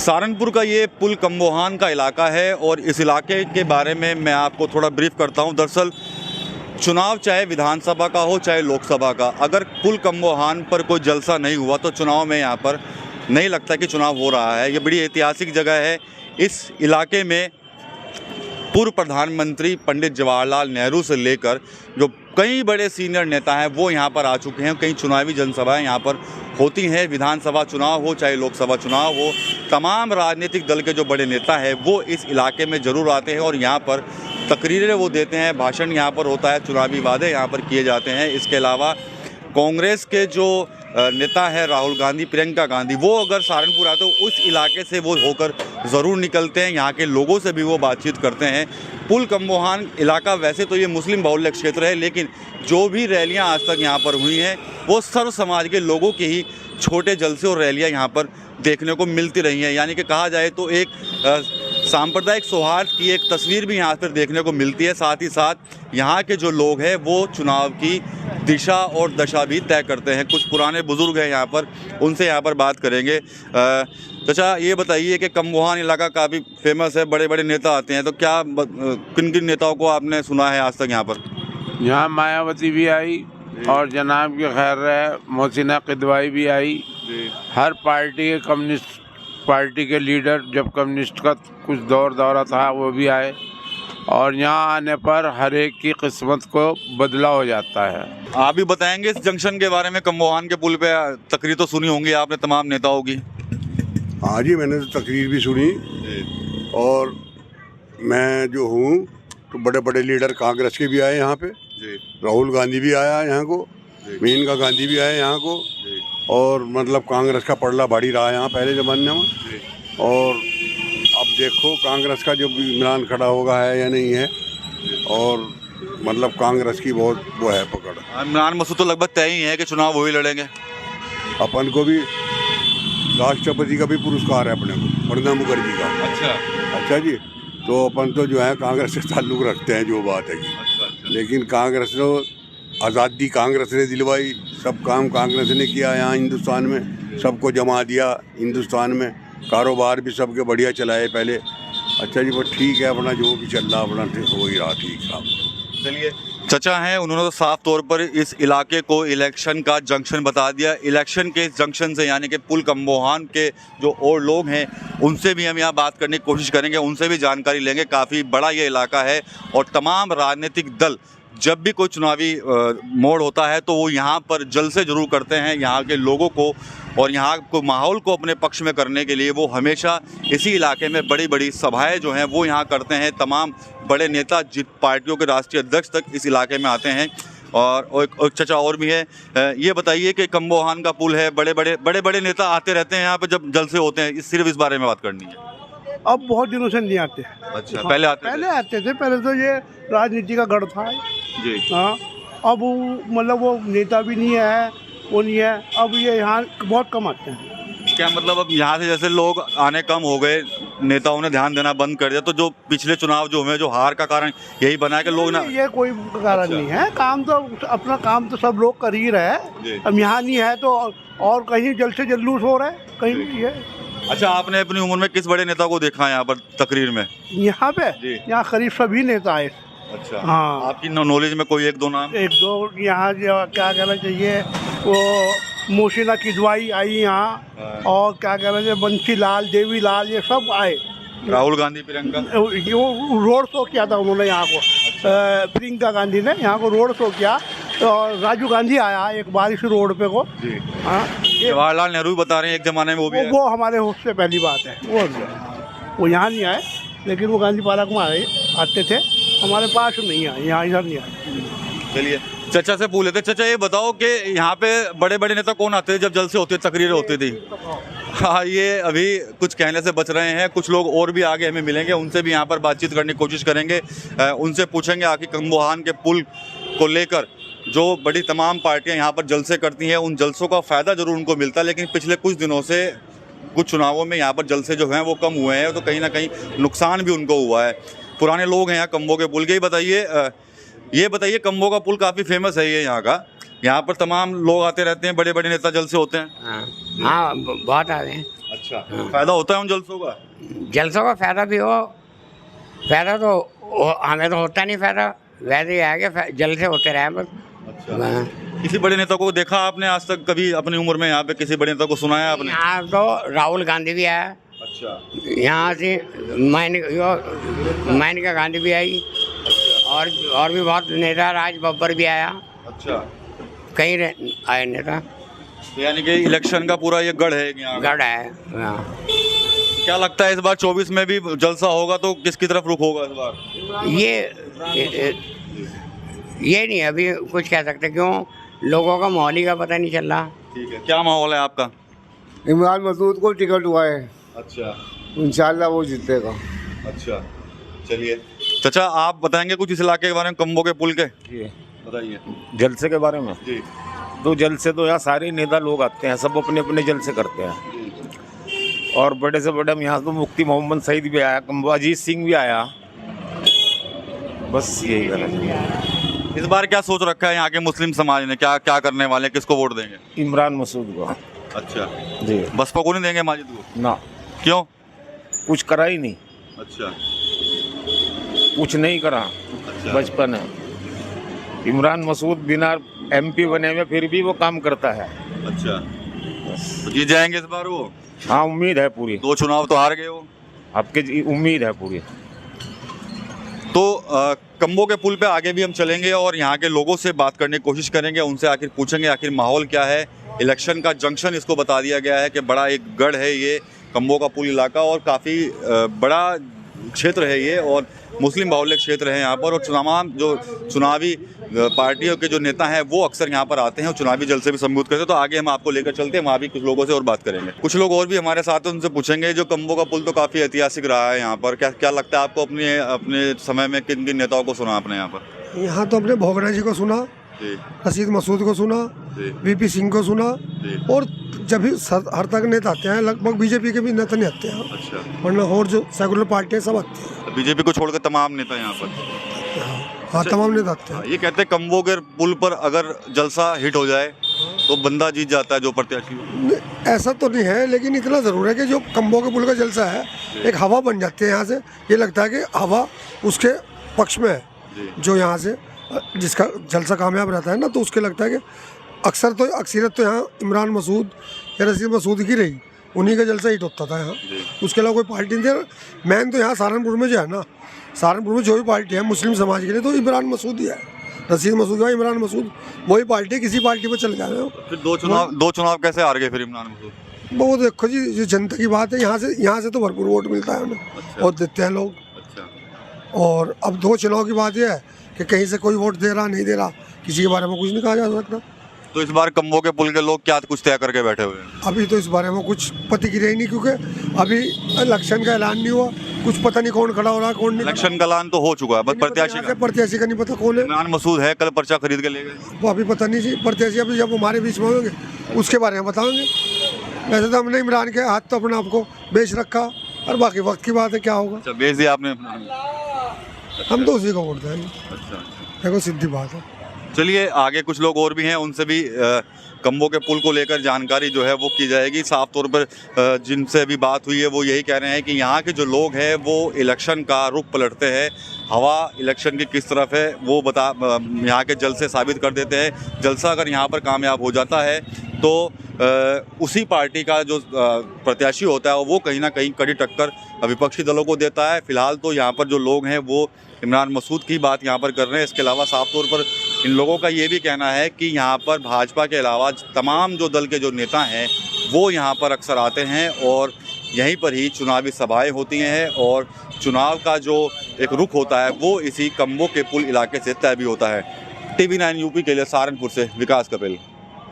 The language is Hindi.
सहारनपुर का ये पुल कम्बोहान का इलाका है और इस इलाके के बारे में मैं आपको थोड़ा ब्रीफ करता हूँ। दरअसल चुनाव चाहे विधानसभा का हो चाहे लोकसभा का, अगर पुल कम्बोहान पर कोई जलसा नहीं हुआ तो चुनाव में यहाँ पर नहीं लगता कि चुनाव हो रहा है। ये बड़ी ऐतिहासिक जगह है। इस इलाके में पूर्व प्रधानमंत्री पंडित जवाहरलाल नेहरू से लेकर जो कई बड़े सीनियर नेता हैं वो यहाँ पर आ चुके हैं। कई चुनावी जनसभाएं यहाँ पर होती हैं। विधानसभा चुनाव हो चाहे लोकसभा चुनाव हो, तमाम राजनीतिक दल के जो बड़े नेता हैं वो इस इलाके में ज़रूर आते हैं और यहाँ पर तकरीरें वो देते हैं, भाषण यहाँ पर होता है, चुनावी वादे यहाँ पर किए जाते हैं। इसके अलावा कांग्रेस के जो नेता है राहुल गांधी, प्रियंका गांधी, वो अगर सहारनपुर आते तो उस इलाके से वो होकर ज़रूर निकलते हैं। यहाँ के लोगों से भी वो बातचीत करते हैं। पुल कम्बोहान इलाका वैसे तो ये मुस्लिम बहुल्य क्षेत्र है, लेकिन जो भी रैलियाँ आज तक यहाँ पर हुई हैं वो सर्व समाज के लोगों के ही छोटे जलसे और रैलियाँ यहाँ पर देखने को मिलती रही हैं। यानी कि कहा जाए तो एक सांप्रदायिक सौहार्द की एक तस्वीर भी यहाँ पर देखने को मिलती है। साथ ही साथ यहाँ के जो लोग हैं वो चुनाव की दिशा और दशा भी तय करते हैं। कुछ पुराने बुजुर्ग हैं यहाँ पर, उनसे यहाँ पर बात करेंगे। चाचा ये बताइए कि कम्बोहान इलाका काफ़ी फेमस है, बड़े बड़े नेता आते हैं, तो क्या किन किन नेताओं को आपने सुना है आज तक यहाँ पर? यहाँ मायावती भी आई और जनाब के खैर मोहसिना किदवाई भी आई। हर पार्टी के, कम्युनिस्ट पार्टी के लीडर, जब कम्युनिस्ट का कुछ दौरा था वो भी आए और यहाँ आने पर हर एक की किस्मत को बदला हो जाता है। आप भी बताएंगे इस जंक्शन के बारे में? कम्बोहान के पुल पे तकरीर तो सुनी होंगी आपने तमाम नेताओं की। हाँ जी, मैंने तो तकरीर भी सुनी और मैं जो हूँ तो बड़े बड़े लीडर कांग्रेस के भी आए यहाँ पे। राहुल गांधी भी आया यहाँ को, मेनका गांधी भी आए यहाँ को, और मतलब कांग्रेस का पड़ला भारी रहा यहाँ पहले ज़माने में। और अब देखो कांग्रेस का जो इमरान खड़ा होगा है या नहीं है, और मतलब कांग्रेस की बहुत वो है पकड़। इमरान मसूद तो लगभग तय ही है कि चुनाव वही लड़ेंगे। अपन को भी राष्ट्रपति का भी पुरस्कार है अपने को, प्रणब मुखर्जी का। अच्छा जी, तो अपन तो जो है कांग्रेस से ताल्लुक़ रखते हैं, जो बात है कि लेकिन कांग्रेस ने आज़ादी कांग्रेस ने दिलवाई, सब काम कांग्रेस ने किया यहाँ हिंदुस्तान में, सबको जमा दिया हिंदुस्तान में, कारोबार भी सबके बढ़िया चलाए पहले। अच्छा जी, बस ठीक है, अपना जो भी चल रहा अपना हो ही रहा, ठीक है। चलिए, चचा हैं, उन्होंने तो साफ तौर पर इस इलाके को इलेक्शन का जंक्शन बता दिया। इलेक्शन के इस जंक्शन से यानी कि पुल कम्बोहान के जो और लोग हैं उनसे भी हम यहाँ बात करने की कोशिश करेंगे, उनसे भी जानकारी लेंगे। काफ़ी बड़ा ये इलाका है और तमाम राजनीतिक दल जब भी कोई चुनावी मोड़ होता है तो वो यहाँ पर जलसे जरूर करते हैं यहाँ के लोगों को, और यहाँ को माहौल को अपने पक्ष में करने के लिए वो हमेशा इसी इलाके में बड़ी बड़ी सभाएं जो हैं वो यहाँ करते हैं। तमाम बड़े नेता जिन पार्टियों के राष्ट्रीय अध्यक्ष तक इस इलाके में आते हैं। और एक चचा और भी है, ये बताइए कि कम्बोहान का पुल है, बड़े बड़े नेता आते रहते हैं यहाँ पर जब जलसे होते हैं, सिर्फ इस बारे में बात करनी है? अब बहुत दिनों से नहीं आते। अच्छा, पहले आते थे। पहले तो ये राजनीति का गढ़ था जी। हाँ, अब मतलब वो नेता भी नहीं है, वो नहीं है, अब ये यहाँ बहुत कम आते हैं। क्या मतलब अब यहाँ से जैसे लोग आने कम हो गए, नेताओं ने ध्यान देना बंद कर दिया, तो जो पिछले चुनाव जो हुए, जो हार का कारण यही बना है कि लोग ना? ये कोई कारण नहीं है, काम तो अपना काम तो सब लोग कर ही रहे। अब यहाँ नहीं है तो और कहीं जलसे जुलूस हो रहा है, कहीं भी है। अच्छा, आपने अपनी उम्र में किस बड़े नेता को देखा है यहाँ पर तकरीर में? यहाँ पे यहाँ करीब सभी नेता आए। अच्छा, हाँ। आपकी नॉलेज में कोई एक दो नाम? एक दो यहाँ क्या कहना चाहिए, वो मोहसिना किदवाई आई यहाँ, और क्या कहना चाहिए बंसी लाल, देवी लाल, ये सब आए। राहुल गांधी, प्रियंका, वो रोड शो किया था उन्होंने यहाँ को। प्रियंका गांधी ने यहाँ को रोड शो किया, और राजीव गांधी आया एक बार इस रोड पे को। हाँ, जवाहरलाल नेहरू भी बता रहे हैं एक जमाने में वो हमारे होश से पहली बात है। वो यहाँ नहीं आए, लेकिन वो गांधी पार्क में आते थे, हमारे पास नहीं आए, यहाँ इधर नहीं आए। चलिए, चचा से पूछ लेते। चचा ये बताओ कि यहाँ पे बड़े बड़े नेता कौन आते थे जब जलसे होते, तकरीरें होती थी? हाँ, ये अभी कुछ कहने से बच रहे हैं। कुछ लोग और भी आगे हमें मिलेंगे, उनसे भी यहाँ पर बातचीत करने की कोशिश करेंगे। उनसे पूछेंगे आखिर कम्बोहान के पुल को लेकर जो बड़ी तमाम पार्टियां यहाँ पर जलसे करती हैं, उन जलसों का फ़ायदा ज़रूर उनको मिलता है, लेकिन पिछले कुछ दिनों से कुछ चुनावों में यहाँ पर जलसे जो हैं वो कम हुए हैं, तो कहीं ना कहीं नुकसान भी उनको हुआ है। पुराने लोग हैं यहाँ कम्बो के पुल के। ये बताइए कम्बो का पुल काफ़ी फेमस है ये यहाँ का, यहाँ पर तमाम लोग आते रहते हैं, बड़े बड़े नेता जलसे होते हैं? हाँ, बहुत आ रहे हैं। अच्छा, फायदा होता है उन जलसों का? जलसों का फायदा भी हो, फायदा तो हमें तो होता नहीं फायदा, वैसे ही है कि जलसे होते रहे बस। अच्छा, किसी बड़े नेता को देखा आपने आज तक कभी अपनी उम्र में? यहाँ पे किसी बड़े नेता को सुना है आपने? यहाँ तो राहुल गांधी भी आया, अच्छा, यहाँ से मेनका गांधी भी आई, और भी बहुत नेता, राज बब्बर भी आया, अच्छा, कई आए नेता। तो यानी कि इलेक्शन का पूरा ये गढ़ है यहाँ का। गढ़ है हाँ। क्या लगता है इस बार 24 में भी जलसा होगा तो किसकी तरफ रुख होगा इस बार? ये नहीं अभी कुछ कह सकते, क्यों लोगों का माहौल का पता नहीं चल रहा। ठीक है, क्या माहौल है आपका? इमरान मसूद को टिकट हुआ है, अच्छा, इंशाल्लाह वो जीतेगा। अच्छा, चलिए चाचा आप बताएंगे कुछ इस इलाके के बारे में, कम्बो के पुल के? बताइए। जलसे के बारे में जी। तो जलसे तो यहाँ सारे नेता लोग आते हैं, सब अपने अपने जलसे करते हैं, और बड़े से बड़े यहाँ तो मुफ्ती मोहम्मद सईद भी आया, कम्बो अजीत सिंह भी आया, बस यही गलत। इस बार क्या सोच रखा है यहाँ के मुस्लिम समाज ने, क्या क्या करने वाले, किसको वोट देंगे? इमरान मसूद को। अच्छा जी। बसपा को नहीं देंगे, माजिद को? ना, क्यों? कुछ करा ही नहीं। अच्छा, कुछ नहीं करा। अच्छा, बचपन है। इमरान मसूद बिना MP बने में फिर भी वो काम करता है। अच्छा, तो जीत जाएंगे इस बार वो? हाँ, उम्मीद है पूरी। 2 चुनाव तो हार गए वो। आपके उम्मीद है पूरी। तो कम्बो के पुल पे आगे भी हम चलेंगे और यहाँ के लोगों से बात करने की कोशिश करेंगे, उनसे आखिर पूछेंगे आखिर माहौल क्या है। इलेक्शन का जंक्शन इसको बता दिया गया है कि बड़ा एक गढ़ है ये कम्बो का पुल इलाका, और काफ़ी बड़ा क्षेत्र है ये, और मुस्लिम बाहुल्य क्षेत्र है यहाँ पर, और चुनावी पार्टियों के जो नेता हैं वो अक्सर यहाँ पर आते हैं और चुनावी जलसे भी संबोधित करते हैं। तो आगे हम आपको लेकर चलते हैं, वहाँ भी कुछ लोगों से और बात करेंगे। कुछ लोग और भी हमारे साथ हैं, उनसे पूछेंगे। जो कम्बो का पुल तो काफ़ी ऐतिहासिक रहा है यहाँ पर, क्या लगता है आपको? अपने समय में किन किन नेताओं को सुना आपने यहाँ पर? यहाँ तो अपने भोगरा जी को सुना, रशीद मसूद को सुना, VP सिंह को सुना, और जब भी हर तक नेता आते हैं, लगभग BJP के भी नेता नहीं आते हैं। अच्छा, वरना और जो सेकुलर पार्टी है सब आती है। BJP को छोड़कर तमाम नेता यहाँ पर? हाँ, तमाम नेता आते हैं। ये कहते हैं कम्बो के पुल पर अगर जलसा हिट हो जाए तो बंदा जीत जाता है जो प्रत्याशी। ऐसा तो नहीं है, लेकिन इतना ज़रूर है कि जो कम्बो के पुल का जलसा है, एक हवा बन जाती है यहाँ से। ये लगता है कि हवा उसके पक्ष में है, जो यहाँ से जिसका जलसा कामयाब रहता है ना, तो उसके लगता है कि अक्सरियत तो यहाँ इमरान मसूद या रशीद मसूद की रही, उन्हीं का जलसा हिट होता था यहाँ। उसके अलावा कोई पार्टी नहीं थी। मैन तो यहाँ सहारनपुर में जो है ना, सहारनपुर में जो भी पार्टी है मुस्लिम समाज के लिए, तो इमरान मसूद ही है। रशीद मसूद का इमरान मसूद वही पार्टी, किसी पार्टी में चले जाए। फिर दो चुनाव कैसे हार गए फिर इमरान मसूद? वो देखो जी, ये जनता की बात है। यहाँ से तो भरपूर वोट मिलता है उन्हें। अच्छा। और देते हैं लोग। अच्छा। और अब 2 चुनाव की बात यह है कि कहीं से कोई वोट दे रहा नहीं दे रहा, किसी के बारे में कुछ नहीं कहा जा सकता। तो इस बार कम्बो के पुल के लोग क्या कुछ तय करके बैठे हुए हैं? अभी तो इस बारे में कुछ प्रतिक्रिया ही नहीं, क्योंकि अभी इलेक्शन का ऐलान नहीं हुआ, कुछ पता नहीं कौन खड़ा हो रहा है कौन नहीं। इलेक्शन का ऐलान तो हो चुका है, बस प्रत्याशी का नहीं पता कौन है। इमरान मसूद है, कल पर्चा खरीद के ले गए, वो अभी पता नहीं जी। प्रत्याशी अभी जब हमारे बीच में होंगे उसके बारे में बताएंगे। वैसे तो हमने इमरान के हाथ तो अपने आपको बेच रखा, और बाकी वक्त की बात है क्या होगा। अच्छा, बेच दिया आपने? हम तो उसी को वोट देंगे। अच्छा, देखो सीधी बात है। चलिए आगे कुछ लोग और भी हैं, उनसे भी कम्बो के पुल को लेकर जानकारी जो है वो की जाएगी। साफ तौर पर जिनसे अभी बात हुई है वो यही कह रहे हैं कि यहाँ के जो लोग हैं वो इलेक्शन का रुख पलटते हैं। हवा इलेक्शन की किस तरफ है वो यहाँ के जलसे साबित कर देते हैं। जलसा अगर यहाँ पर कामयाब हो जाता है तो उसी पार्टी का जो प्रत्याशी होता है वो कहीं ना कहीं कड़ी टक्कर विपक्षी दलों को देता है। फिलहाल तो यहाँ पर जो लोग हैं वो इमरान मसूद की बात यहाँ पर कर रहे हैं। इसके अलावा साफ तौर पर इन लोगों का ये भी कहना है कि यहाँ पर भाजपा के अलावा तमाम जो दल के जो नेता हैं वो यहाँ पर अक्सर आते हैं और यहीं पर ही चुनावी सभाएं होती हैं और चुनाव का जो एक रुख होता है वो इसी कम्बो के पुल इलाके से तय भी होता है। TV9 यूपी के लिए सहारनपुर से विकास कपिल।